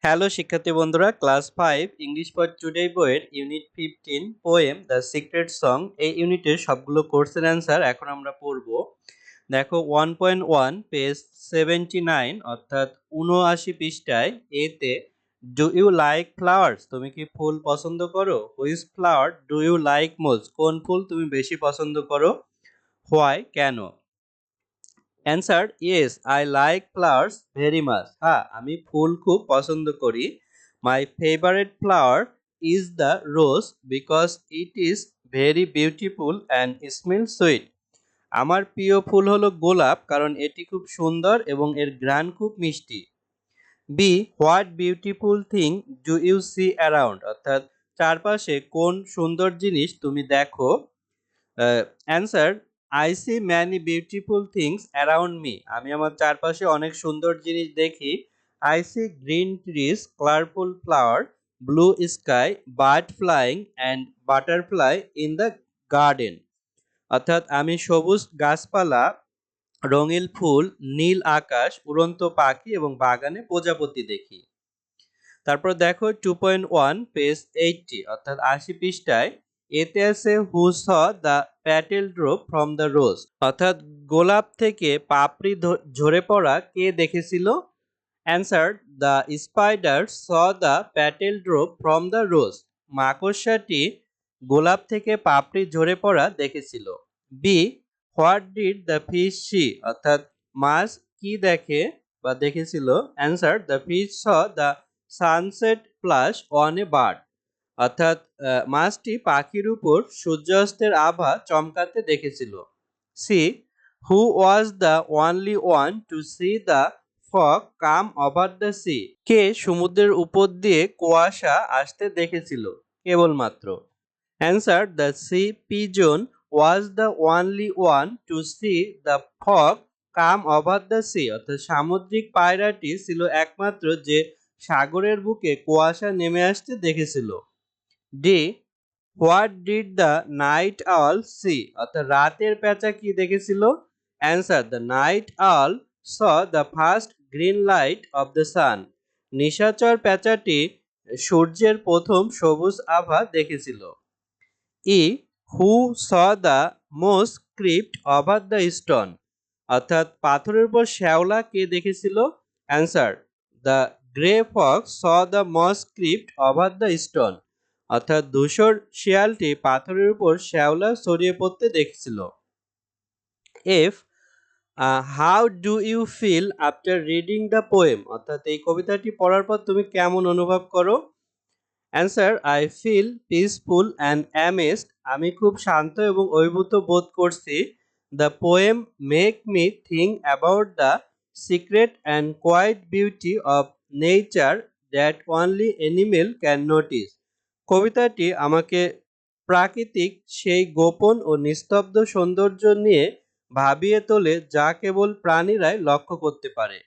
Hello শিক্ষার্থী বন্ধুরা, class 5 English for today বইয়ের unit 15 poem the secret song এই ইউনিটের সবগুলো কোশ্চেন অ্যান্সার এখন আমরা পড়ব। দেখো 1.1 পেজ 79 অর্থাৎ 79 পৃষ্ঠায় এতে ডু ইউ লাইক ফ্লাওয়ার্স, তুমি কি ফুল পছন্দ করো? Which flower do you like most, কোন ফুল তুমি বেশি পছন্দ করো? হোয়াই, কেন? Answer yes I like flowers very much, হ্যাঁ আমি ফুল খুব পছন্দ করি। My favourite flower is the rose because it is very beautiful and smell sweet, আমার প্রিয় ফুল হলো গোলাপ কারণ এটি খুব সুন্দর এবং এর ঘ্রাণ খুব মিষ্টি। B what beautiful thing do you see around, অর্থাৎ চারপাশে কোন সুন্দর জিনিস তুমি দেখো? Answer I see many beautiful things around me, আমি আমার চারপাশে অনেক সুন্দর জিনিস দেখি। I see green trees, colourful flower, blue sky, bird flying and butterfly in the garden, অর্থাৎ আমি সবুজ গাছপালা, রঙিন ফুল, নীল আকাশ, উড়ন্ত পাখি এবং বাগানে প্রজাপতি দেখি। তারপর দেখো 2.1 পেজ 80 অর্থাৎ 80 পৃষ্ঠায় এতে আছে who saw the petal drop from the rose, অর্থাৎ গোলাপ থেকে পাপড়ি ঝরে পড়া কে দেখেছিল? Answer the spider saw the petal drop from the rose, মাকড়সাটি গোলাপ থেকে পাপড়ি ঝরে পড়া দেখেছিল। B what did the fish see, অর্থাৎ মাছ কি দেখে বা দেখেছিল? Answer the fish saw the sunset flash on a bird, অর্থাৎ মাছটি পাখির উপর সূর্যাস্তের আভা চমকাতে দেখেছিল। C who was the only one to see the fog come over the sea, কে সমুদ্রের উপর দিয়ে কুয়াশা আসতে দেখেছিল কেবলমাত্র? Answer the sea pigeon was the only one to see the fog come over the sea, অর্থাৎ সামুদ্রিক পায়রাটি ছিল একমাত্র যে সাগরের বুকে কুয়াশা নেমে আসতে দেখেছিল। D what did the night owl see, অর্থাৎ রাতের পেঁচা কি দেখেছিল? Answer the night owl saw the first green light of the sun, নিশাচর পেঁচাটি সূর্যের প্রথম সবুজ আভা দেখেছিল। E who saw the most crept over the stone, অর্থাৎ পাথরের উপর শ্যাওলা কে দেখেছিল? Answer the grey fox saw the most crept over the stone, অর্থাৎ ধূসর শিয়ালটি পাথরের উপর শ্যাওলা ছড়িয়ে পড়তে দেখেছিল। F how do you feel after reading the poem, অর্থাৎ এই কবিতাটি পড়ার পর তুমি কেমন অনুভব করো? Answer I feel peaceful and amazed, আমি খুব শান্ত এবং অভিভূত বোধ করছি। The poem make me think about the secret and quiet beauty of nature that only animal can notice, কবিতাটি আমাকে প্রাকৃতিক সেই গোপন ও নিস্তব্ধ সৌন্দর্য নিয়ে ভাবিয়ে তোলে যা কেবল প্রাণীরাই লক্ষ্য করতে পারে।